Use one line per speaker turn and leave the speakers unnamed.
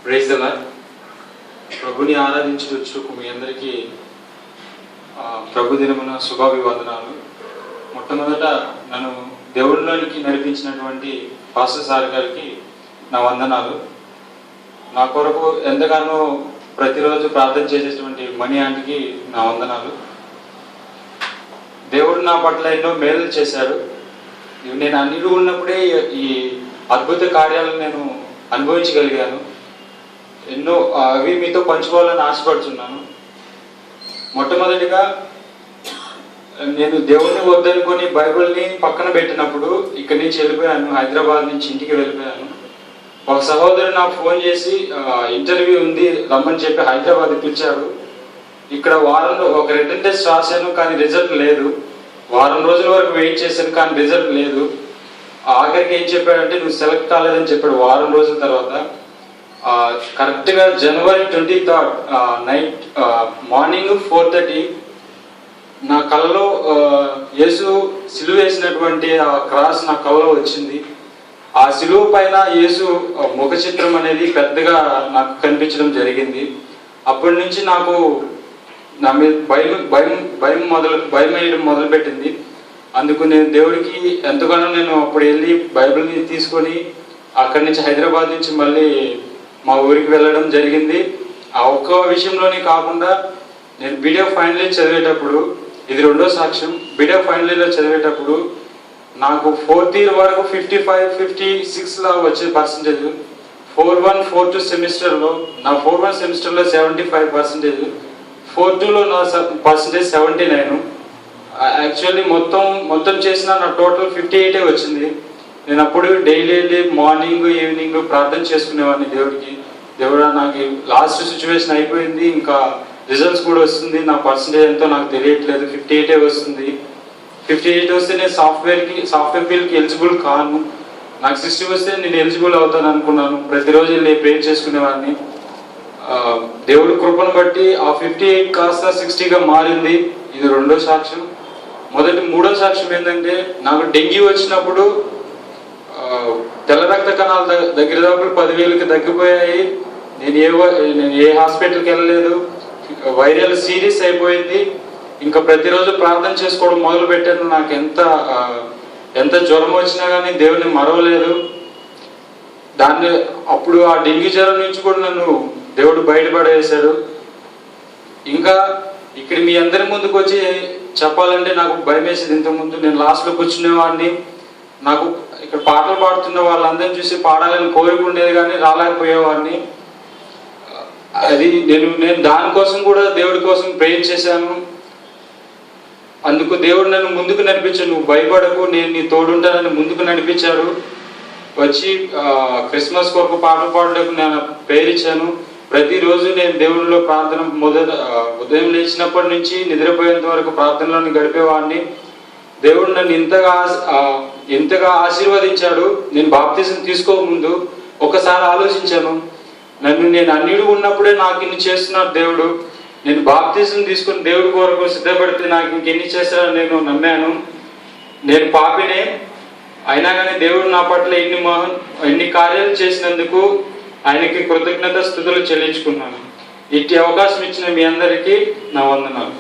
Praise the lord. ప్రభుని ఆరాధించవచ్చు మీ అందరికీ ప్రభు దినమున శుభాభివందనాలు. మొట్టమొదట నన్ను దేవుడిలోనికి నడిపించినటువంటి పాస్టర్ సార్ గారికి నా వందనాలు. నా కొరకు ఎంతగానో ప్రతిరోజు ప్రార్థన చేసేటువంటి మణి ఆంటీకి నా వందనాలు. దేవుడు నా పట్ల ఎన్నో మేలు చేశారు. నేను అన్నిలో ఉన్నప్పుడే ఈ అద్భుత కార్యాలను నేను అనుభవించగలిగాను. ఎన్నో అవి మీతో పంచుకోవాలని ఆశపడుతున్నాను. మొట్టమొదటిగా నేను దేవుణ్ణి వద్దనుకొని బైబిల్ని పక్కన పెట్టినప్పుడు ఇక్కడి నుంచి వెళ్ళిపోయాను. హైదరాబాద్ నుంచి ఇంటికి వెళ్ళిపోయాను. ఒక సహోదరుడు నాకు ఫోన్ చేసి ఇంటర్వ్యూ ఉంది రమ్మని చెప్పి హైదరాబాద్ పిలిచారు. ఇక్కడ వారంలో ఒక రిటన్ టెస్ట్ రాశాను, కానీ రిజల్ట్ లేదు. వారం రోజుల వరకు వెయిట్ చేశాను, కానీ రిజల్ట్ లేదు. ఆఖరికి ఏం చెప్పాడంటే నువ్వు సెలెక్ట్ కాలేదని చెప్పాడు. వారం రోజుల తర్వాత కరెక్ట్గా జనవరి 23 నైట్ మార్నింగ్ 4:30 నా కళ్ళలో యేసు సిలువ వేసినటువంటి ఆ క్రాస్ నా కళ్ళలో వచ్చింది. ఆ సిలువ పైన యేసు ముఖ చిత్రం అనేది పెద్దగా నాకు కనిపించడం జరిగింది. అప్పటి నుంచి నాకు నా మీద భయం వేయడం మొదలుపెట్టింది. అందుకు నేను దేవుడికి ఎంతగానో నేను అప్పుడు వెళ్ళి బైబిల్ని తీసుకొని అక్కడి నుంచి హైదరాబాద్ నుంచి మళ్ళీ మా ఊరికి వెళ్ళడం జరిగింది. ఆ ఒక్క విషయంలోనే కాకుండా నేను బీడీఎఫ్ ఫైనల్ ఇయర్ చదివేటప్పుడు, ఇది రెండో సాక్ష్యం, బీడీఎఫ్ ఫైనల్ ఇయర్లో చదివేటప్పుడు నాకు 4th ఇయర్ వరకు 55-56లా వచ్చే పర్సంటేజ్. 4-1, 4-2 సెమిస్టర్లో నా 4-1 సెమిస్టర్లో 75%, 4-2లో నా పర్సంటేజ్ 79. యాక్చువల్లీ మొత్తం చేసిన నా టోటల్ 58 వచ్చింది. నేను అప్పుడు డైలీ మార్నింగ్ ఈవినింగ్ ప్రార్థన చేసుకునేవాడిని దేవుడికి. దేవుడా నాకు లాస్ట్ సిచ్యువేషన్ అయిపోయింది, ఇంకా రిజల్ట్స్ కూడా వస్తుంది, నా పర్సంటేజ్ ఎంతో నాకు తెలియట్లేదు, 58 వస్తుంది. 58 వస్తే నేను సాఫ్ట్వేర్ ఫీల్డ్కి ఎలిజిబుల్ కాను. నాకు 60 వస్తే నేను ఎలిజిబుల్ అవుతాను అనుకున్నాను. ప్రతిరోజు వెళ్ళి ప్రేర్ చేసుకునేవాడిని. దేవుడి కృపను బట్టి ఆ 58 కాస్త 60గా మారింది. ఇది రెండో సాక్ష్యం. మూడో సాక్ష్యం ఏంటంటే, నాకు డెంగ్యూ వచ్చినప్పుడు తెల్ల రక్త కణాల దగ్గర 10,000కి తగ్గిపోయాయి. నేను ఏ హాస్పిటల్కి వెళ్ళలేదు. వైరల్ సీరియస్ అయిపోయింది. ఇంకా ప్రతిరోజు ప్రార్థన చేసుకోవడం మొదలు పెట్టాను. నాకు ఎంత జ్వరం వచ్చినా కానీ దేవుని మరవలేదు. అప్పుడు ఆ డెంగ్యూ జ్వరం నుంచి కూడా నన్ను దేవుడు బయటపడేశాడు. ఇంకా ఇక్కడ మీ అందరి ముందుకు వచ్చి చెప్పాలంటే నాకు భయం వేసేది. ఇంతకుముందు నేను లాస్ట్లో కూర్చునేవాడిని. నాకు ఇక్కడ పాటలు పాడుతున్న వాళ్ళందరినీ చూసి పాడాలని కోరిక ఉండేది, కానీ రాలేకపోయేవాడిని. అది నేను దానికోసం కూడా దేవుడి కోసం ప్రేయర్ చేశాను. అందుకు దేవుడు నన్ను ముందుకు నడిపించాడు. నువ్వు భయపడకు, నేను నీ తోడుంటానని ముందుకు నడిపించాడు. వచ్చి క్రిస్మస్ కొరకు పాటలు పాడడానికి నేను ప్రేయర్ ఇచ్చాను. ప్రతిరోజు నేను దేవుడిలో ప్రార్థన ఉదయం లేచినప్పటి నుంచి నిద్రపోయేంత వరకు ప్రార్థనలోని గడిపేవాడిని. దేవుడు నన్ను ఎంతగా ఆశీర్వదించాడు. నేను బాప్తిజం తీసుకోకముందు ఒకసారి ఆలోచించాను, నేను అన్యుడు ఉన్నప్పుడే నాకు ఇన్ని చేస్తున్నాడు దేవుడు. నేను బాప్తిజం తీసుకుని దేవుడి కొరకు సిద్ధపడితే నాకు ఇంకెన్ని చేస్తాడని నేను నమ్మాను. నేను పాపినే, అయినా కానీ దేవుడు నా పట్ల ఎన్ని కార్యాలు చేసినందుకు ఆయనకి కృతజ్ఞత స్తుతులు చెల్లించుకున్నాను. ఇట్టి అవకాశం ఇచ్చిన మీ అందరికీ నా వందనాలు.